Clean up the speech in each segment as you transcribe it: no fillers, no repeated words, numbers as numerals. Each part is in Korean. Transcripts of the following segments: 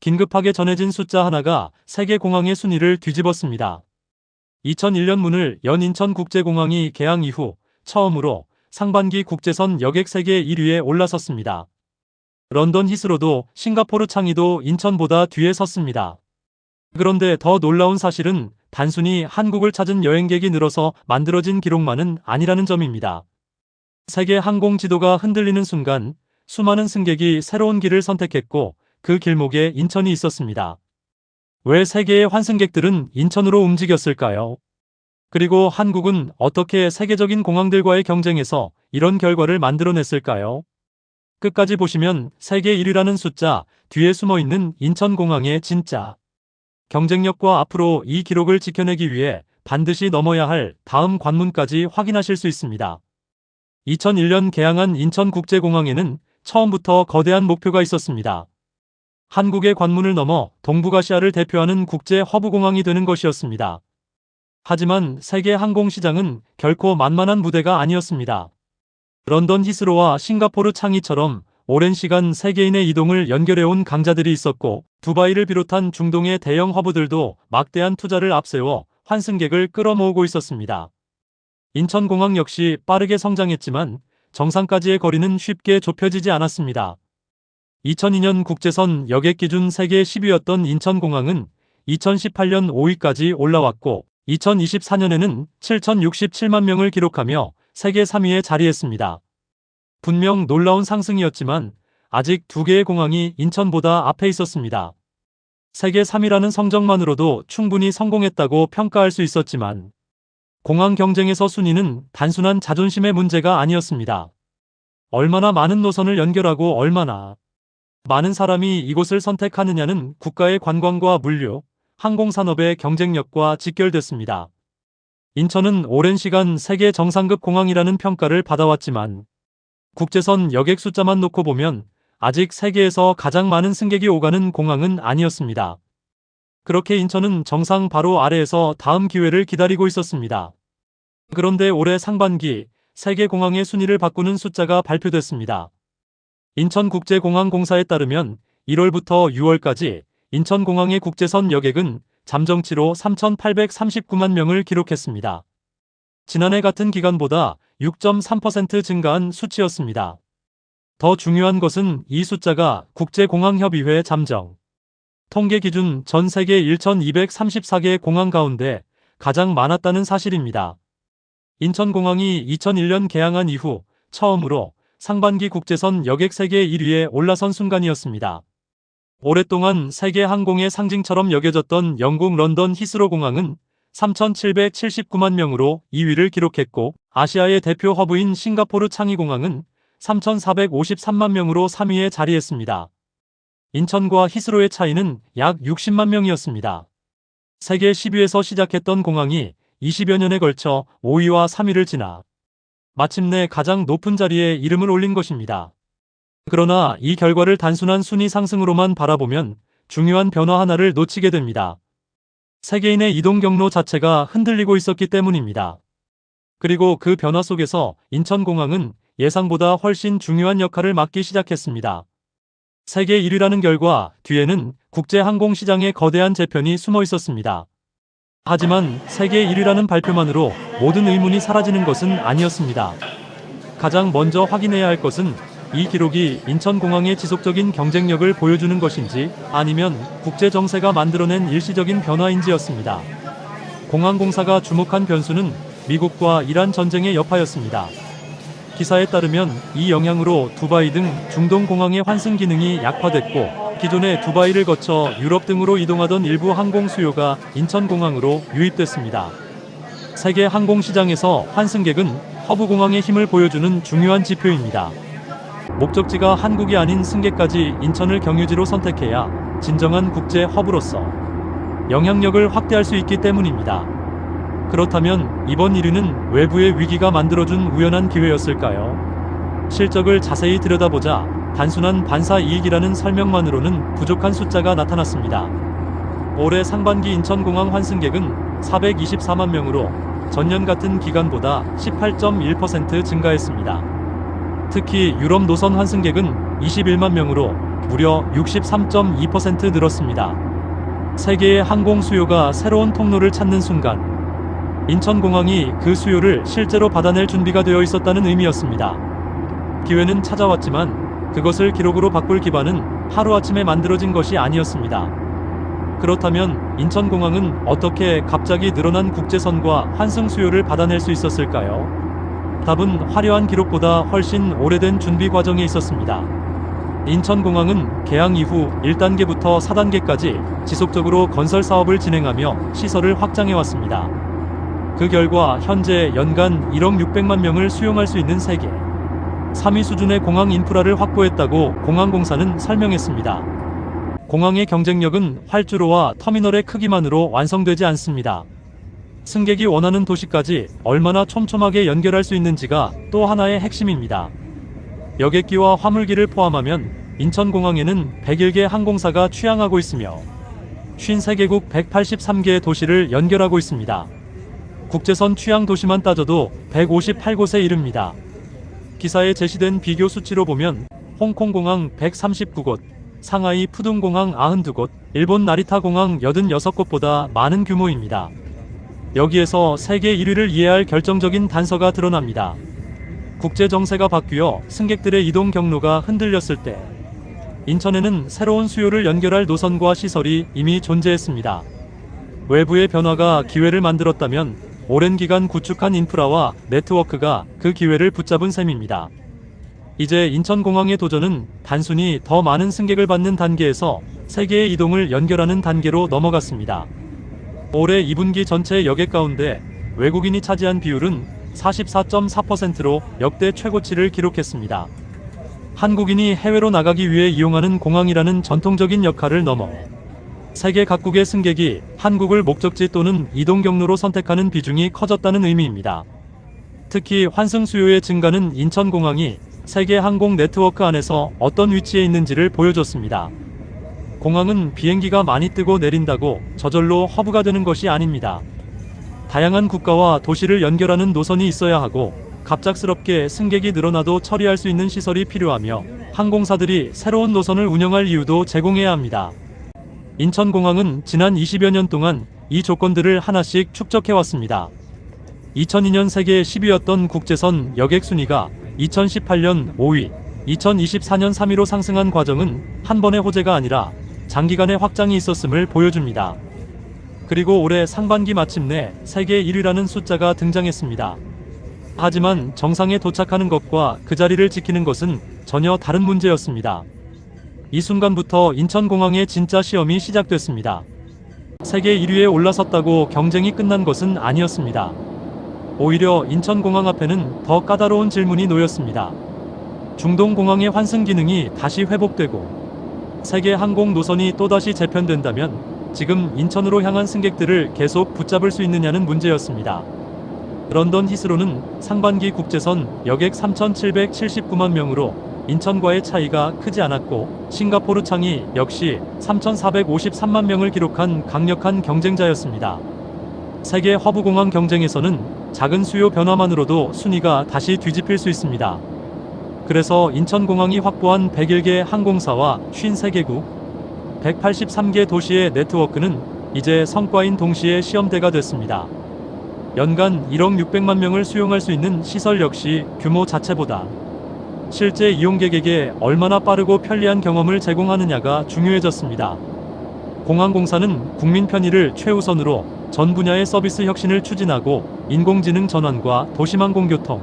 긴급하게 전해진 숫자 하나가 세계 공항의 순위를 뒤집었습니다. 2001년 문을 연 인천국제공항이 개항 이후 처음으로 상반기 국제선 여객 세계 1위에 올라섰습니다. 런던 히스로도 싱가포르 창의도 인천보다 뒤에 섰습니다. 그런데 더 놀라운 사실은 단순히 한국을 찾은 여행객이 늘어서 만들어진 기록만은 아니라는 점입니다. 세계 항공 지도가 흔들리는 순간 수많은 승객이 새로운 길을 선택했고 그 길목에 인천이 있었습니다. 왜 세계의 환승객들은 인천으로 움직였을까요? 그리고 한국은 어떻게 세계적인 공항들과의 경쟁에서 이런 결과를 만들어냈을까요? 끝까지 보시면 세계 1위라는 숫자 뒤에 숨어있는 인천공항의 진짜 경쟁력과 앞으로 이 기록을 지켜내기 위해 반드시 넘어야 할 다음 관문까지 확인하실 수 있습니다. 2001년 개항한 인천국제공항에는 처음부터 거대한 목표가 있었습니다. 한국의 관문을 넘어 동북아시아를 대표하는 국제 허브공항이 되는 것이었습니다. 하지만 세계 항공시장은 결코 만만한 무대가 아니었습니다. 런던 히스로와 싱가포르 창의처럼 오랜 시간 세계인의 이동을 연결해온 강자들이 있었고 두바이를 비롯한 중동의 대형 허브들도 막대한 투자를 앞세워 환승객을 끌어모으고 있었습니다. 인천공항 역시 빠르게 성장했지만 정상까지의 거리는 쉽게 좁혀지지 않았습니다. 2002년 국제선 여객 기준 세계 10위였던 인천공항은 2018년 5위까지 올라왔고 2024년에는 7,067만 명을 기록하며 세계 3위에 자리했습니다. 분명 놀라운 상승이었지만 아직 2개의 공항이 인천보다 앞에 있었습니다. 세계 3위라는 성적만으로도 충분히 성공했다고 평가할 수 있었지만 공항 경쟁에서 순위는 단순한 자존심의 문제가 아니었습니다. 얼마나 많은 노선을 연결하고 얼마나 많은 사람이 이곳을 선택하느냐는 국가의 관광과 물류, 항공산업의 경쟁력과 직결됐습니다. 인천은 오랜 시간 세계 정상급 공항이라는 평가를 받아왔지만 국제선 여객 숫자만 놓고 보면 아직 세계에서 가장 많은 승객이 오가는 공항은 아니었습니다. 그렇게 인천은 정상 바로 아래에서 다음 기회를 기다리고 있었습니다. 그런데 올해 상반기 세계 공항의 순위를 바꾸는 숫자가 발표됐습니다. 인천국제공항공사에 따르면 1월부터 6월까지 인천공항의 국제선 여객은 잠정치로 3,839만 명을 기록했습니다. 지난해 같은 기간보다 6.3% 증가한 수치였습니다. 더 중요한 것은 이 숫자가 국제공항협의회 잠정 통계 기준 전 세계 1,234개 공항 가운데 가장 많았다는 사실입니다. 인천공항이 2001년 개항한 이후 처음으로 상반기 국제선 여객 세계 1위에 올라선 순간이었습니다. 오랫동안 세계 항공의 상징처럼 여겨졌던 영국 런던 히스로 공항은 3,779만 명으로 2위를 기록했고 아시아의 대표 허브인 싱가포르 창의공항은 3,453만 명으로 3위에 자리했습니다. 인천과 히스로의 차이는 약 60만 명이었습니다. 세계 10위에서 시작했던 공항이 20여 년에 걸쳐 5위와 3위를 지나 마침내 가장 높은 자리에 이름을 올린 것입니다. 그러나 이 결과를 단순한 순위 상승으로만 바라보면 중요한 변화 하나를 놓치게 됩니다. 세계인의 이동 경로 자체가 흔들리고 있었기 때문입니다. 그리고 그 변화 속에서 인천공항은 예상보다 훨씬 중요한 역할을 맡기 시작했습니다. 세계 1위라는 결과 뒤에는 국제항공시장의 거대한 재편이 숨어 있었습니다. 하지만 세계 1위라는 발표만으로 모든 의문이 사라지는 것은 아니었습니다. 가장 먼저 확인해야 할 것은 이 기록이 인천공항의 지속적인 경쟁력을 보여주는 것인지 아니면 국제정세가 만들어낸 일시적인 변화인지였습니다. 공항공사가 주목한 변수는 미국과 이란 전쟁의 여파였습니다. 기사에 따르면 이 영향으로 두바이 등 중동 공항의 환승 기능이 약화됐고 기존의 두바이를 거쳐 유럽 등으로 이동하던 일부 항공 수요가 인천공항으로 유입됐습니다. 세계 항공시장에서 환승객은 허브공항의 힘을 보여주는 중요한 지표입니다. 목적지가 한국이 아닌 승객까지 인천을 경유지로 선택해야 진정한 국제 허브로서 영향력을 확대할 수 있기 때문입니다. 그렇다면 이번 1위는 외부의 위기가 만들어준 우연한 기회였을까요? 실적을 자세히 들여다보자 단순한 반사 이익이라는 설명만으로는 부족한 숫자가 나타났습니다. 올해 상반기 인천공항 환승객은 424만 명으로 전년 같은 기간보다 18.1% 증가했습니다. 특히 유럽 노선 환승객은 21만 명으로 무려 63.2% 늘었습니다. 세계의 항공 수요가 새로운 통로를 찾는 순간 인천공항이 그 수요를 실제로 받아낼 준비가 되어 있었다는 의미였습니다. 기회는 찾아왔지만 그것을 기록으로 바꿀 기반은 하루아침에 만들어진 것이 아니었습니다. 그렇다면 인천공항은 어떻게 갑자기 늘어난 국제선과 환승 수요를 받아낼 수 있었을까요? 답은 화려한 기록보다 훨씬 오래된 준비 과정에 있었습니다. 인천공항은 개항 이후 1단계부터 4단계까지 지속적으로 건설 사업을 진행하며 시설을 확장해왔습니다. 그 결과 현재 연간 1억 600만 명을 수용할 수 있는 세계 3위 수준의 공항 인프라를 확보했다고 공항공사는 설명했습니다. 공항의 경쟁력은 활주로와 터미널의 크기만으로 완성되지 않습니다. 승객이 원하는 도시까지 얼마나 촘촘하게 연결할 수 있는지가 또 하나의 핵심입니다. 여객기와 화물기를 포함하면 인천공항에는 101개 항공사가 취항하고 있으며 53개국 183개의 도시를 연결하고 있습니다. 국제선 취항 도시만 따져도 158곳에 이릅니다. 기사에 제시된 비교 수치로 보면 홍콩공항 139곳, 상하이 푸둥공항 92곳, 일본 나리타공항 86곳보다 많은 규모입니다. 여기에서 세계 1위를 이해할 결정적인 단서가 드러납니다. 국제 정세가 바뀌어 승객들의 이동 경로가 흔들렸을 때 인천에는 새로운 수요를 연결할 노선과 시설이 이미 존재했습니다. 외부의 변화가 기회를 만들었다면 오랜 기간 구축한 인프라와 네트워크가 그 기회를 붙잡은 셈입니다. 이제 인천공항의 도전은 단순히 더 많은 승객을 받는 단계에서 세계의 이동을 연결하는 단계로 넘어갔습니다. 올해 2분기 전체 여객 가운데 외국인이 차지한 비율은 44.4%로 역대 최고치를 기록했습니다. 한국인이 해외로 나가기 위해 이용하는 공항이라는 전통적인 역할을 넘어 세계 각국의 승객이 한국을 목적지 또는 이동 경로로 선택하는 비중이 커졌다는 의미입니다. 특히 환승 수요의 증가는 인천공항이 세계 항공 네트워크 안에서 어떤 위치에 있는지를 보여줬습니다. 공항은 비행기가 많이 뜨고 내린다고 저절로 허브가 되는 것이 아닙니다. 다양한 국가와 도시를 연결하는 노선이 있어야 하고 갑작스럽게 승객이 늘어나도 처리할 수 있는 시설이 필요하며 항공사들이 새로운 노선을 운영할 이유도 제공해야 합니다. 인천공항은 지난 20여 년 동안 이 조건들을 하나씩 축적해왔습니다. 2002년 세계 10위였던 국제선 여객 순위가 2018년 5위, 2024년 3위로 상승한 과정은 한 번의 호재가 아니라 장기간의 확장이 있었음을 보여줍니다. 그리고 올해 상반기 마침내 세계 1위라는 숫자가 등장했습니다. 하지만 정상에 도착하는 것과 그 자리를 지키는 것은 전혀 다른 문제였습니다. 이 순간부터 인천공항의 진짜 시험이 시작됐습니다. 세계 1위에 올라섰다고 경쟁이 끝난 것은 아니었습니다. 오히려 인천공항 앞에는 더 까다로운 질문이 놓였습니다. 중동공항의 환승 기능이 다시 회복되고 세계 항공 노선이 또다시 재편된다면 지금 인천으로 향한 승객들을 계속 붙잡을 수 있느냐는 문제였습니다. 런던 히스로는 상반기 국제선 여객 3,779만 명으로 인천과의 차이가 크지 않았고 싱가포르 창이 역시 3,453만 명을 기록한 강력한 경쟁자였습니다. 세계 허브공항 경쟁에서는 작은 수요 변화만으로도 순위가 다시 뒤집힐 수 있습니다. 그래서 인천공항이 확보한 101개 항공사와 53개국, 183개 도시의 네트워크는 이제 성과인 동시에 시험대가 됐습니다. 연간 1억 600만 명을 수용할 수 있는 시설 역시 규모 자체보다 실제 이용객에게 얼마나 빠르고 편리한 경험을 제공하느냐가 중요해졌습니다. 공항공사는 국민 편의를 최우선으로 전 분야의 서비스 혁신을 추진하고 인공지능 전환과 도심항공교통,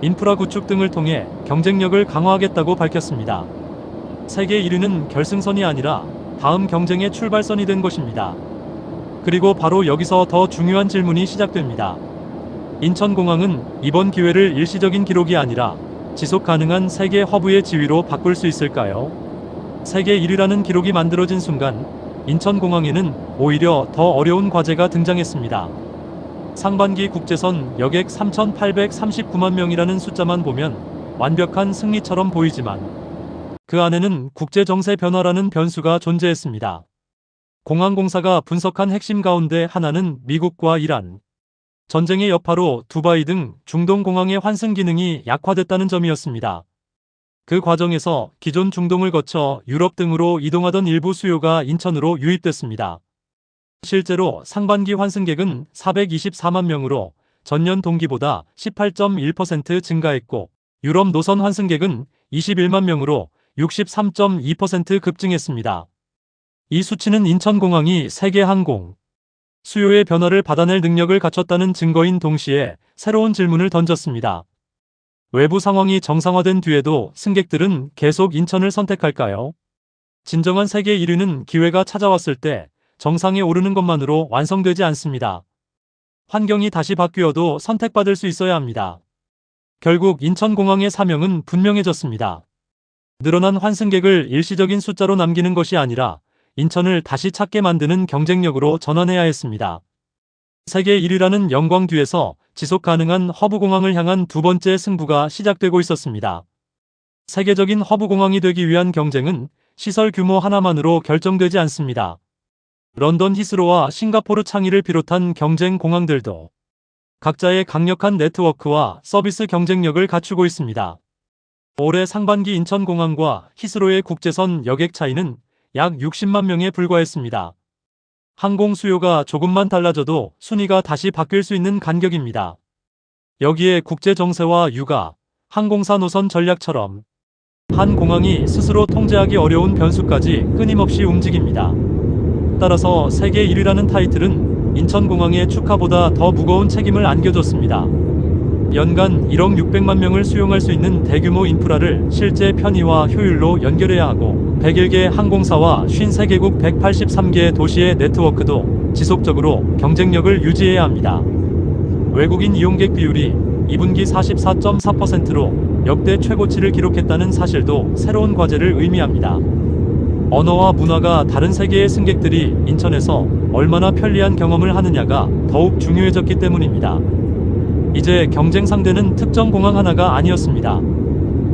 인프라 구축 등을 통해 경쟁력을 강화하겠다고 밝혔습니다. 세계 1위는 결승선이 아니라 다음 경쟁의 출발선이 된 것입니다. 그리고 바로 여기서 더 중요한 질문이 시작됩니다. 인천공항은 이번 기회를 일시적인 기록이 아니라 지속 가능한 세계 허브의 지위로 바꿀 수 있을까요? 세계 1위라는 기록이 만들어진 순간 인천공항에는 오히려 더 어려운 과제가 등장했습니다. 상반기 국제선 여객 3,839만 명이라는 숫자만 보면 완벽한 승리처럼 보이지만 그 안에는 국제정세 변화라는 변수가 존재했습니다. 공항공사가 분석한 핵심 가운데 하나는 미국과 이란, 전쟁의 여파로 두바이 등 중동 공항의 환승 기능이 약화됐다는 점이었습니다. 그 과정에서 기존 중동을 거쳐 유럽 등으로 이동하던 일부 수요가 인천으로 유입됐습니다. 실제로 상반기 환승객은 424만 명으로 전년 동기보다 18.1% 증가했고 유럽 노선 환승객은 21만 명으로 63.2% 급증했습니다. 이 수치는 인천공항이 세계 항공 수요의 변화를 받아낼 능력을 갖췄다는 증거인 동시에 새로운 질문을 던졌습니다. 외부 상황이 정상화된 뒤에도 승객들은 계속 인천을 선택할까요? 진정한 세계 1위는 기회가 찾아왔을 때 정상에 오르는 것만으로 완성되지 않습니다. 환경이 다시 바뀌어도 선택받을 수 있어야 합니다. 결국 인천공항의 사명은 분명해졌습니다. 늘어난 환승객을 일시적인 숫자로 남기는 것이 아니라 인천을 다시 찾게 만드는 경쟁력으로 전환해야 했습니다. 세계 1위라는 영광 뒤에서 지속 가능한 허브공항을 향한 두 번째 승부가 시작되고 있었습니다. 세계적인 허브공항이 되기 위한 경쟁은 시설 규모 하나만으로 결정되지 않습니다. 런던 히스로와 싱가포르 창의를 비롯한 경쟁 공항들도 각자의 강력한 네트워크와 서비스 경쟁력을 갖추고 있습니다. 올해 상반기 인천공항과 히스로의 국제선 여객 차이는 약 60만 명에 불과했습니다. 항공 수요가 조금만 달라져도 순위가 다시 바뀔 수 있는 간격입니다. 여기에 국제 정세와 육아, 항공사 노선 전략처럼 한 공항이 스스로 통제하기 어려운 변수까지 끊임없이 움직입니다. 따라서 세계 1위라는 타이틀은 인천공항의 축하보다 더 무거운 책임을 안겨줬습니다. 연간 1억 600만 명을 수용할 수 있는 대규모 인프라를 실제 편의와 효율로 연결해야 하고 101개 항공사와 53개국 183개 도시의 네트워크도 지속적으로 경쟁력을 유지해야 합니다. 외국인 이용객 비율이 2분기 44.4%로 역대 최고치를 기록했다는 사실도 새로운 과제를 의미합니다. 언어와 문화가 다른 세계의 승객들이 인천에서 얼마나 편리한 경험을 하느냐가 더욱 중요해졌기 때문입니다. 이제 경쟁 상대는 특정 공항 하나가 아니었습니다.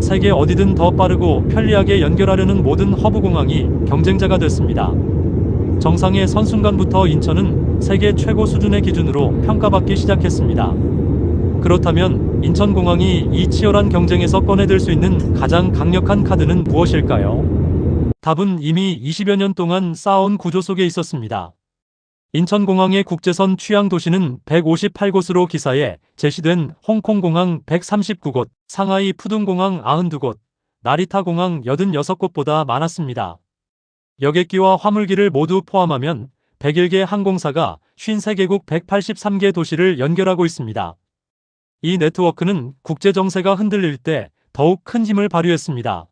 세계 어디든 더 빠르고 편리하게 연결하려는 모든 허브 공항이 경쟁자가 됐습니다. 정상에 선 순간부터 인천은 세계 최고 수준의 기준으로 평가받기 시작했습니다. 그렇다면 인천공항이 이 치열한 경쟁에서 꺼내들 수 있는 가장 강력한 카드는 무엇일까요? 답은 이미 20여 년 동안 쌓아온 구조 속에 있었습니다. 인천공항의 국제선 취향 도시는 158곳으로 기사에 제시된 홍콩공항 139곳, 상하이 푸둥공항 92곳, 나리타공항 86곳보다 많았습니다. 여객기와 화물기를 모두 포함하면 101개 항공사가 53개국 183개 도시를 연결하고 있습니다. 이 네트워크는 국제 정세가 흔들릴 때 더욱 큰 힘을 발휘했습니다.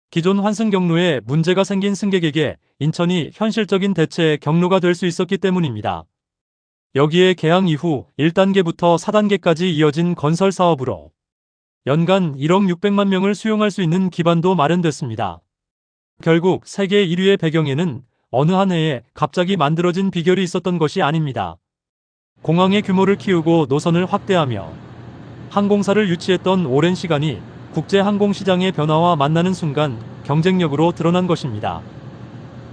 기존 환승 경로에 문제가 생긴 승객에게 인천이 현실적인 대체의 경로가 될 수 있었기 때문입니다. 여기에 개항 이후 1단계부터 4단계까지 이어진 건설 사업으로 연간 1억 600만 명을 수용할 수 있는 기반도 마련됐습니다. 결국 세계 1위의 배경에는 어느 한 해에 갑자기 만들어진 비결이 있었던 것이 아닙니다. 공항의 규모를 키우고 노선을 확대하며 항공사를 유치했던 오랜 시간이 국제항공시장의 변화와 만나는 순간 경쟁력으로 드러난 것입니다.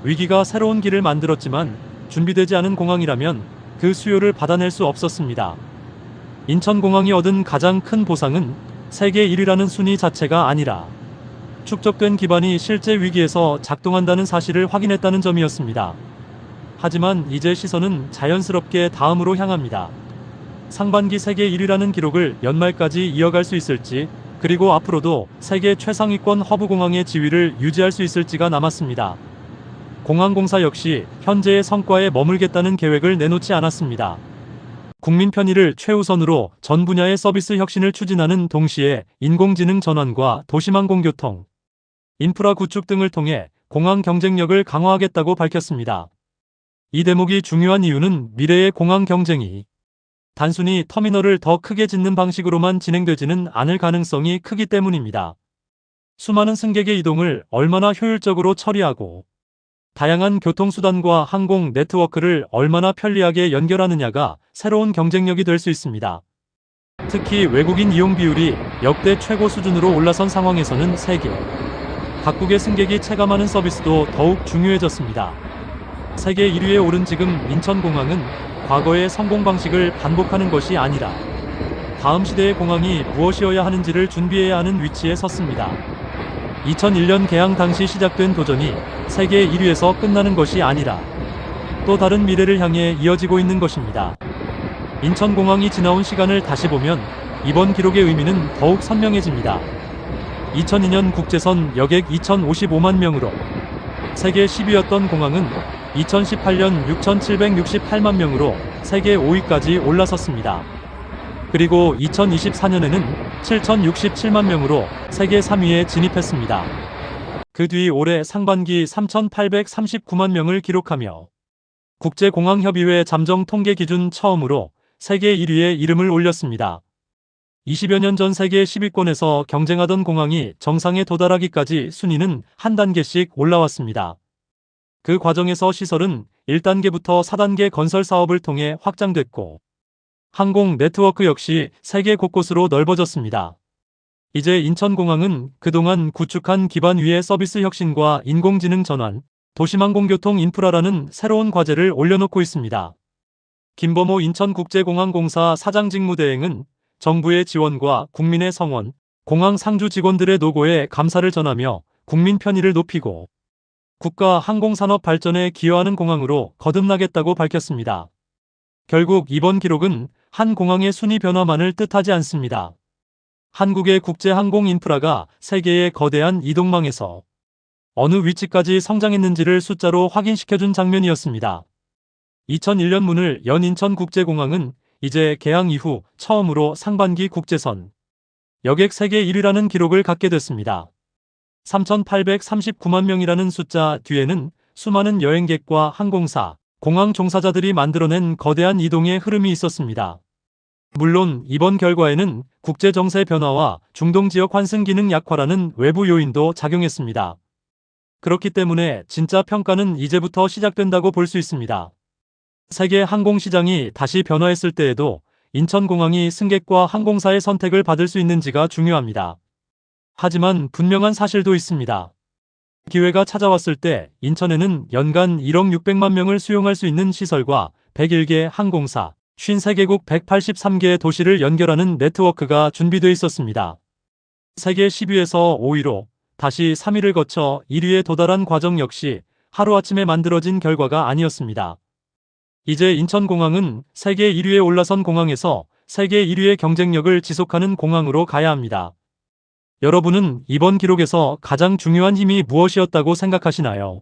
위기가 새로운 길을 만들었지만 준비되지 않은 공항이라면 그 수요를 받아낼 수 없었습니다. 인천공항이 얻은 가장 큰 보상은 세계 1위라는 순위 자체가 아니라 축적된 기반이 실제 위기에서 작동한다는 사실을 확인했다는 점이었습니다. 하지만 이제 시선은 자연스럽게 다음으로 향합니다. 상반기 세계 1위라는 기록을 연말까지 이어갈 수 있을지, 그리고 앞으로도 세계 최상위권 허브공항의 지위를 유지할 수 있을지가 남았습니다. 공항공사 역시 현재의 성과에 머물겠다는 계획을 내놓지 않았습니다. 국민 편의를 최우선으로 전 분야의 서비스 혁신을 추진하는 동시에 인공지능 전환과 도심항공교통, 인프라 구축 등을 통해 공항 경쟁력을 강화하겠다고 밝혔습니다. 이 대목이 중요한 이유는 미래의 공항 경쟁이 단순히 터미널을 더 크게 짓는 방식으로만 진행되지는 않을 가능성이 크기 때문입니다. 수많은 승객의 이동을 얼마나 효율적으로 처리하고 다양한 교통수단과 항공 네트워크를 얼마나 편리하게 연결하느냐가 새로운 경쟁력이 될 수 있습니다. 특히 외국인 이용 비율이 역대 최고 수준으로 올라선 상황에서는 세계 각국의 승객이 체감하는 서비스도 더욱 중요해졌습니다. 세계 1위에 오른 지금 인천공항은 과거의 성공 방식을 반복하는 것이 아니라 다음 시대의 공항이 무엇이어야 하는지를 준비해야 하는 위치에 섰습니다. 2001년 개항 당시 시작된 도전이 세계 1위에서 끝나는 것이 아니라 또 다른 미래를 향해 이어지고 있는 것입니다. 인천공항이 지나온 시간을 다시 보면 이번 기록의 의미는 더욱 선명해집니다. 2002년 국제선 여객 2055만 명으로 세계 10위였던 공항은 2018년 6,768만 명으로 세계 5위까지 올라섰습니다. 그리고 2024년에는 7,067만 명으로 세계 3위에 진입했습니다. 그 뒤 올해 상반기 3,839만 명을 기록하며 국제공항협의회 잠정 통계 기준 처음으로 세계 1위에 이름을 올렸습니다. 20여 년 전 세계 10위권에서 경쟁하던 공항이 정상에 도달하기까지 순위는 한 단계씩 올라왔습니다. 그 과정에서 시설은 1단계부터 4단계 건설 사업을 통해 확장됐고 항공 네트워크 역시 세계 곳곳으로 넓어졌습니다. 이제 인천공항은 그동안 구축한 기반 위의 서비스 혁신과 인공지능 전환, 도심항공교통 인프라라는 새로운 과제를 올려놓고 있습니다. 김범호 인천국제공항공사 사장 직무대행은 정부의 지원과 국민의 성원, 공항 상주 직원들의 노고에 감사를 전하며 국민 편의를 높이고 국가 항공산업 발전에 기여하는 공항으로 거듭나겠다고 밝혔습니다. 결국 이번 기록은 한 공항의 순위 변화만을 뜻하지 않습니다. 한국의 국제항공 인프라가 세계의 거대한 이동망에서 어느 위치까지 성장했는지를 숫자로 확인시켜준 장면이었습니다. 2001년 문을 연 인천국제공항은 이제 개항 이후 처음으로 상반기 국제선 여객 세계 1위라는 기록을 갖게 됐습니다. 3,839만 명이라는 숫자 뒤에는 수많은 여행객과 항공사, 공항 종사자들이 만들어낸 거대한 이동의 흐름이 있었습니다. 물론 이번 결과에는 국제정세 변화와 중동 지역 환승 기능 약화라는 외부 요인도 작용했습니다. 그렇기 때문에 진짜 평가는 이제부터 시작된다고 볼 수 있습니다. 세계 항공시장이 다시 변화했을 때에도 인천공항이 승객과 항공사의 선택을 받을 수 있는지가 중요합니다. 하지만 분명한 사실도 있습니다. 기회가 찾아왔을 때 인천에는 연간 1억 600만 명을 수용할 수 있는 시설과 101개 항공사, 53개국 183개의 도시를 연결하는 네트워크가 준비되어 있었습니다. 세계 10위에서 5위로 다시 3위를 거쳐 1위에 도달한 과정 역시 하루아침에 만들어진 결과가 아니었습니다. 이제 인천공항은 세계 1위에 올라선 공항에서 세계 1위의 경쟁력을 지속하는 공항으로 가야 합니다. 여러분은 이번 기록에서 가장 중요한 힘이 무엇이었다고 생각하시나요?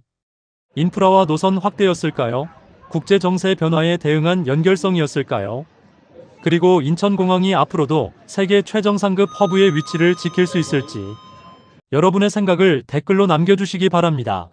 인프라와 노선 확대였을까요? 국제정세 변화에 대응한 연결성이었을까요? 그리고 인천공항이 앞으로도 세계 최정상급 허브의 위치를 지킬 수 있을지 여러분의 생각을 댓글로 남겨주시기 바랍니다.